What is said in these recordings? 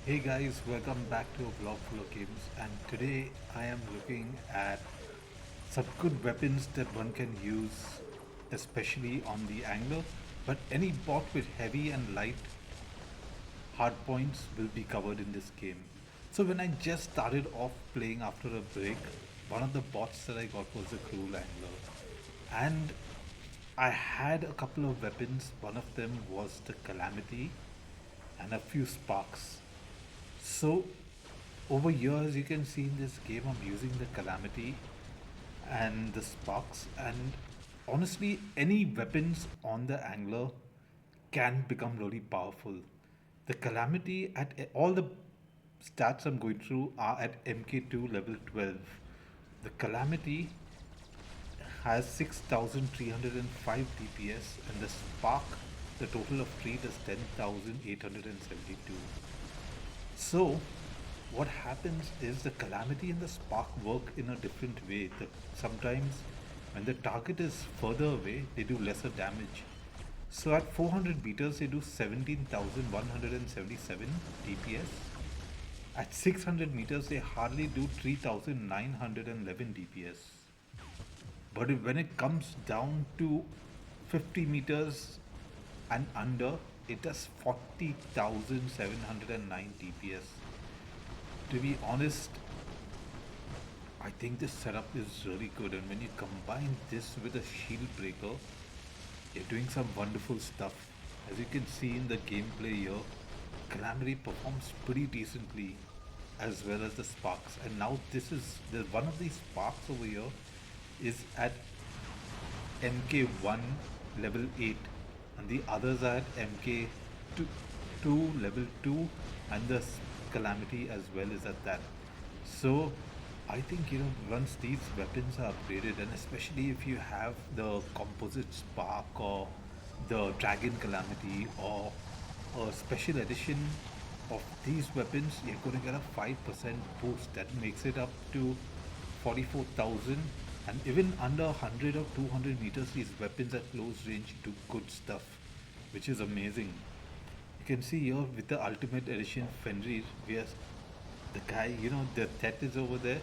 Hey guys, welcome back to a vlog full of games, and today I am looking at some good weapons that one can use, especially on the angler. But any bot with heavy and light hard points will be covered in this game. So when I just started off playing after a break, one of the bots that I got was the cruel angler, and I had a couple of weapons. One of them was the Calamity and a few sparks. So over years you can see in this game I'm using the Calamity and the sparks, and honestly any weapons on the angler can become really powerful. The Calamity at all the stats I'm going through are at MK2 level 12. The Calamity has 6305 DPS, and the spark, the total of three, is 10,872. So, what happens is the Calamity and the Spark work in a different way. Sometimes, when the target is further away, they do lesser damage. So, at 400 meters, they do 17,177 DPS. At 600 meters, they hardly do 3,911 DPS. But when it comes down to 50 meters and under, it does 40,709 DPS. To be honest, I think this setup is really good, and when you combine this with a shield breaker, you're doing some wonderful stuff. As you can see in the gameplay here, Calamity performs pretty decently, as well as the sparks. And now this is one of these sparks over here is at MK1 level 8, and the others are at MK2 level 2, and the Calamity as well is at that. So I think once these weapons are upgraded, and especially if you have the composite spark or the dragon Calamity or a special edition of these weapons, you're going to get a 5% boost that makes it up to 44,000. And even under 100 or 200 meters, these weapons at close range do good stuff, which is amazing. You can see here with the Ultimate Edition Fenrir, we are the guy, the Tet is over there.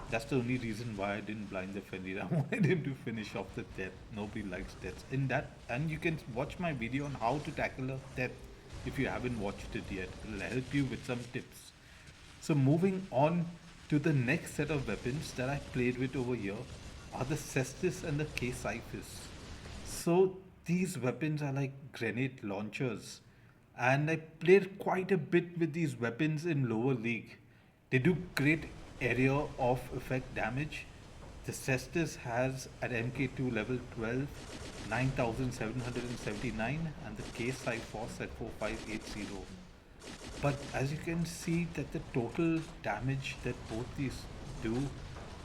That's the only reason why I didn't blind the Fenrir. I wanted him to finish off the Tet. Nobody likes Tets. In that, and you can watch my video on how to tackle a Tet if you haven't watched it yet. It'll help you with some tips. So moving on to the next set of weapons that I played with over here are the Cestus and the Ksiphos. So these weapons are like grenade launchers, and I played quite a bit with these weapons in lower league. They do great area of effect damage. The Cestus has at MK2 level 12 9,779, and the Ksiphos at 4580. But as you can see that the total damage that both these do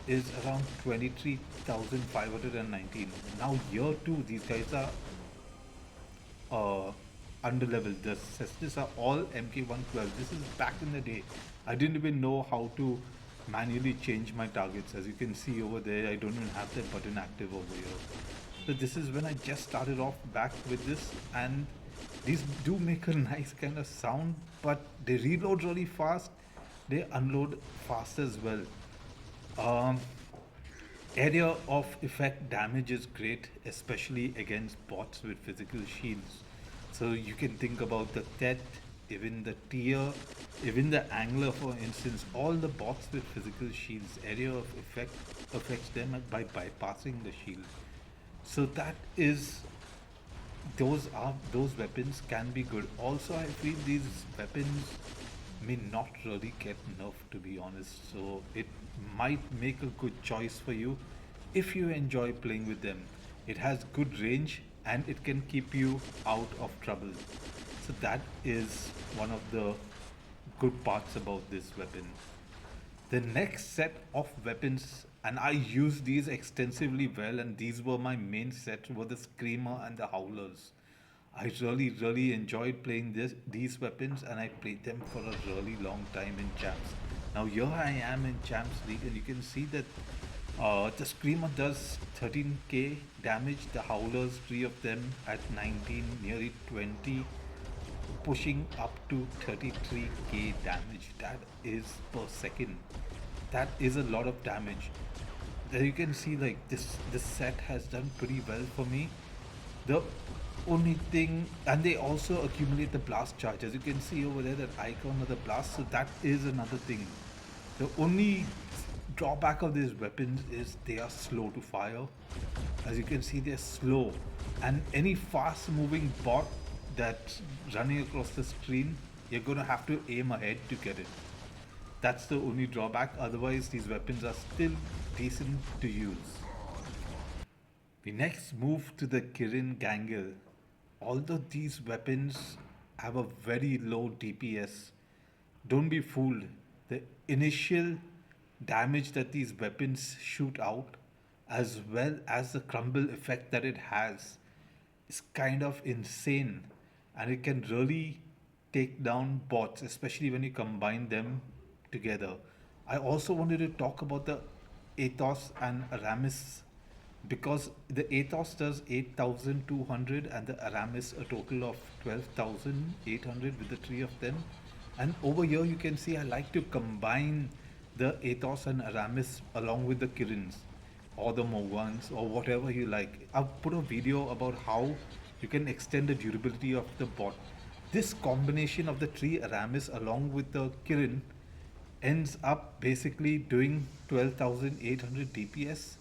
is around 23,519. Now year 2 these guys are under level. The Cestus are all MK112. This is back in the day. I didn't even know how to manually change my targets. As you can see over there, I don't even have that button active over here. So this is when I just started off back with this, and these do make a nice kind of sound, but they reload really fast. They unload fast as well. Um, Area of effect damage is great, especially against bots with physical shields. So you can think about the Tet, even the Tier, even the Angler, for instance. All the bots with physical shields, area of effect affects them by bypassing the shield. So that is those weapons can be good. Also, I feel these weapons may not really get nerfed, to be honest. So it might make a good choice for you if you enjoy playing with them. It has good range and it can keep you out of trouble. So that is one of the good parts about this weapon. The next set of weapons, and I use these extensively well, and these were my main sets, were the Screamer and the Howlers. I really enjoyed playing these weapons, and I played them for a really long time in Champs. Now here I am in Champs League, and you can see that the Screamer does 13k damage, the Howlers, three of them at 19, nearly 20. pushing up to 33k damage. That is per second. That is a lot of damage. There you can see like this set has done pretty well for me. The only thing, and they also accumulate the blast charge. As you can see over there, that icon of the blast. So that is another thing. The only drawback of these weapons is they are slow to fire. As you can see, they're slow, and any fast moving bot that's running across the screen, you're gonna have to aim ahead to get it. That's the only drawback. Otherwise, these weapons are still decent to use. We next move to the Kirin Gangil. Although these weapons have a very low DPS, don't be fooled. The initial damage that these weapons shoot out, as well as the crumble effect that it has, is kind of insane. And it can really take down bots, especially when you combine them together. I also wanted to talk about the Athos and Aramis, because the Athos does 8,200 and the Aramis a total of 12,800 with the three of them. And over here you can see I like to combine the Athos and Aramis along with the Kirins or the Mogwans or whatever you like. I've put a video about how you can extend the durability of the bot. This combination of the three Aramis along with the Kirin ends up basically doing 12,800 DPS,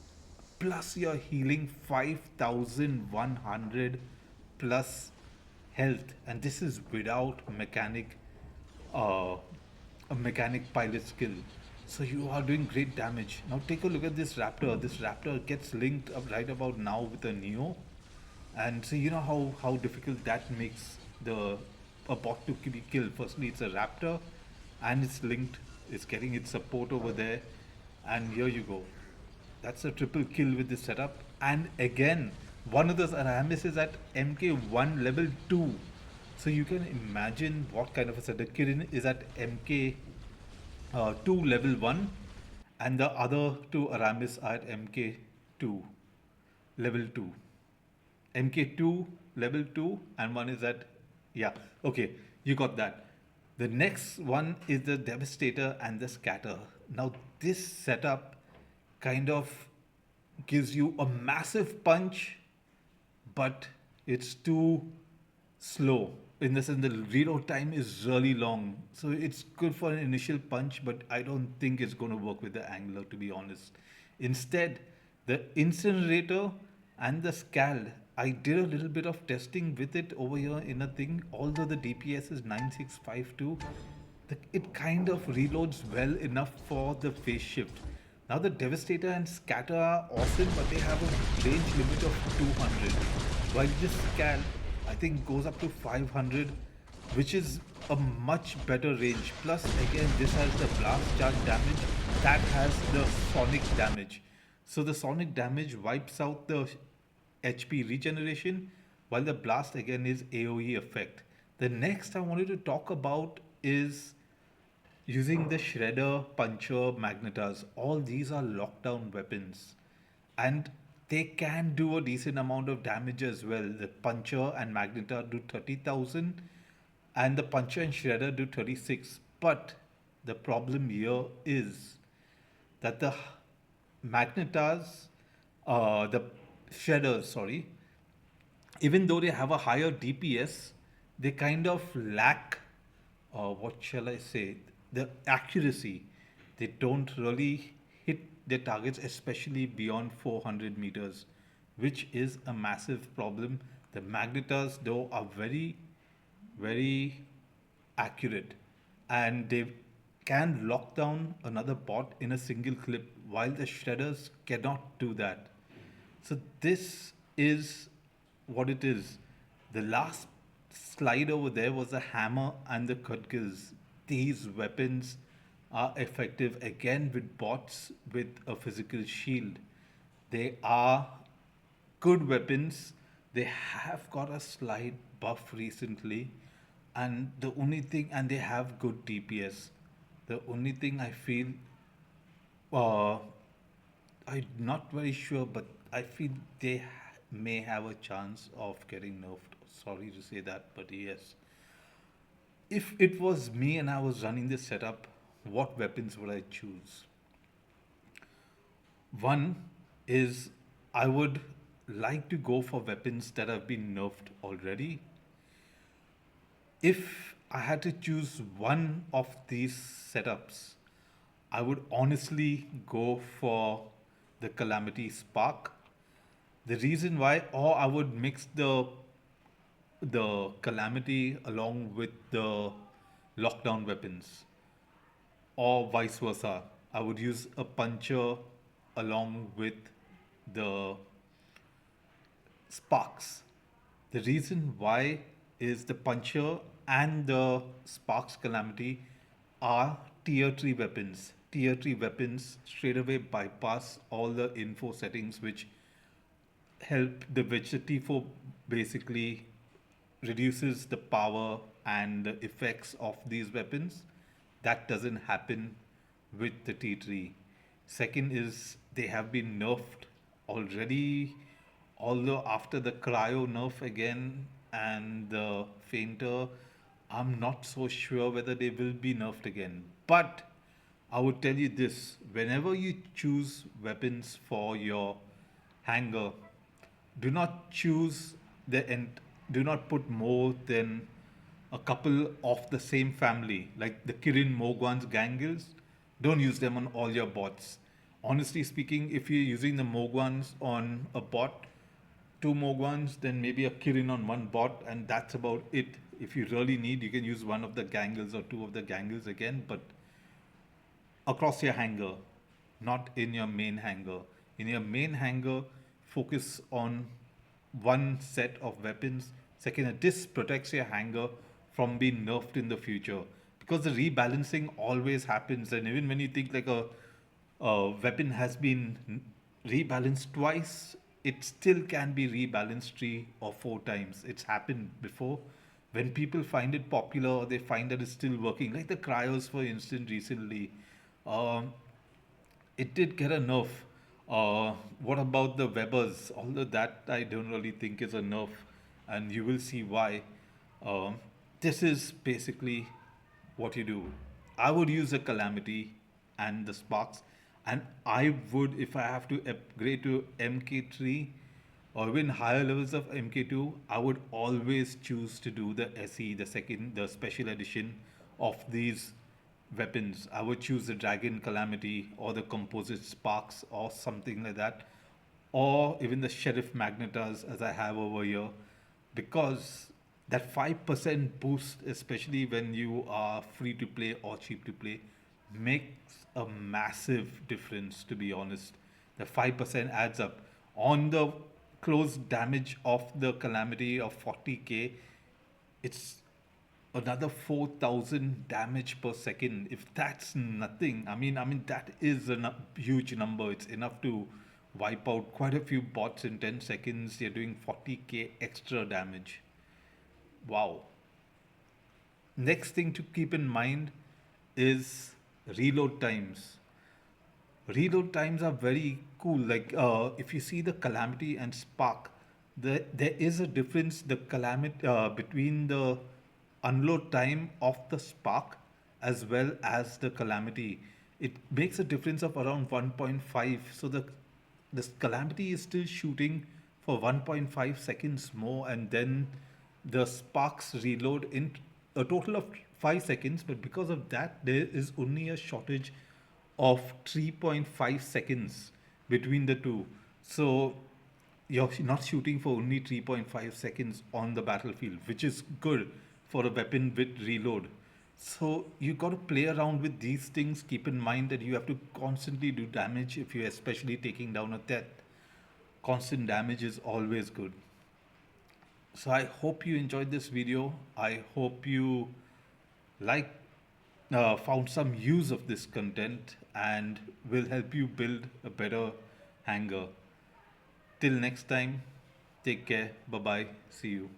plus you're healing 5,100 plus health, and this is without uh, a mechanic pilot skill. So you are doing great damage. Now take a look at this raptor. This raptor gets linked up right about now with a Neo, and so you know how difficult that makes the a bot to be killed. Firstly, it's a raptor, and it's linked. It's getting its support over there, and here you go. That's a triple kill with this setup. And again, one of those Aramis is at MK1 level 2. So you can imagine what kind of a setup. Kirin is at MK 2 level 1, and the other two Aramis are at MK2 level 2. MK2 level 2, and one is at, yeah, okay, you got that. The next one is the Devastator and the Scatter. Now, this setup kind of gives you a massive punch, but it's too slow. In the sense, the reload time is really long. So it's good for an initial punch, but I don't think it's going to work with the Angler, to be honest. Instead, the Incinerator and the Scald, I did a little bit of testing with it over here in a thing. Although the DPS is 9652, it kind of reloads well enough for the phase shift. Now the Devastator and Scatter are awesome, but they have a range limit of 200. While this Scald, I think, goes up to 500, which is a much better range. Plus, again, this has the blast charge damage, that has the sonic damage. So the sonic damage wipes out the HP regeneration, while the blast again is AoE effect. The next I wanted to talk about is using the Shredder, Puncher, Magnetars. All these are lockdown weapons, and they can do a decent amount of damage as well. The Puncher and Magnetar do 30,000, and the Puncher and Shredder do 36. But the problem here is that the Magnetars, the Shredders, sorry, even though they have a higher DPS, they kind of lack, what shall I say, the accuracy. They don't really hit their targets, especially beyond 400 meters, which is a massive problem. The Magnetars, though, are very, very accurate, and they can lock down another bot in a single clip, while the Shredders cannot do that. So this is what it is. The last slide over there was the hammer and the cudgels. These weapons are effective again with bots with a physical shield. They are good weapons. They have got a slight buff recently, and the only thing, and they have good DPS. The only thing I feel, uh, I'm not very sure, but I feel may have a chance of getting nerfed. Sorry to say that, but yes. If it was me and I was running this setup, what weapons would I choose? One is I would like to go for weapons that have been nerfed already. If I had to choose one of these setups, I would honestly go for the Calamity Spark. The reason why, or I would mix the Calamity along with the lockdown weapons, or vice versa. I would use a puncher along with the sparks. The reason why is the puncher and the sparks calamity are tier 3 weapons. Tier 3 weapons straight away bypass all the info settings which help the T4 basically reduces the power and the effects of these weapons. That doesn't happen with the T3. Second is they have been nerfed already, although after the cryo nerf again and the fainter, I'm not so sure whether they will be nerfed again. But I would tell you this, whenever you choose weapons for your hanger, do not choose do not put more than a couple of the same family, like the Kirin, Mogwans, Gangils. Don't use them on all your bots. Honestly speaking, if you're using the Mogwans on a bot, two Mogwans, then maybe a Kirin on one bot, and that's about it. If you really need, you can use one of the Gangils or two of the Gangils again, but across your hanger, not in your main hanger. In your main hanger, focus on one set of weapons. Second, this protects your hanger from being nerfed in the future, because the rebalancing always happens, and even when you think like a weapon has been rebalanced twice, it still can be rebalanced 3 or 4 times. It's happened before. When people find it popular or they find that it's still working, like the cryos, for instance, recently, um, it did get a nerf. What about the Webbers? Although that I don't really think is a nerf, and you will see why. Um, this is basically what you do. I would use a Calamity and the Sparks, and I would, if I have to upgrade to MK3 or even higher levels of MK2, I would always choose to do the SE, the special edition of these weapons. I would choose the Dragon Calamity or the Composite Sparks or something like that, or even the Sheriff Magnetars as I have over here, because that 5% boost, especially when you are free to play or cheap to play, makes a massive difference, to be honest. The 5% adds up. On the close damage of the Calamity of 40k, it's another 4,000 damage per second. If that's nothing, I mean that is a huge number. It's enough to wipe out quite a few bots in 10 seconds. You're doing 40k extra damage. Wow. Next thing to keep in mind is reload times. Reload times are very cool. Like if you see the Calamity and Spark, there is a difference. The Calamity between the unload time of the Spark as well as the Calamity, it makes a difference of around 1.5. So the Calamity is still shooting for 1.5 seconds more, and then the Sparks reload in a total of 5 seconds. But because of that, there is only a shortage of 3.5 seconds between the two. So you're not shooting for only 3.5 seconds on the battlefield, which is good for a weapon with reload. So you got to play around with these things. Keep in mind that you have to constantly do damage if you're especially taking down a Tet. Constant damage is always good. So I hope you enjoyed this video. I hope you like found some use of this content and will help you build a better hanger. Till next time, take care. Bye bye. See you.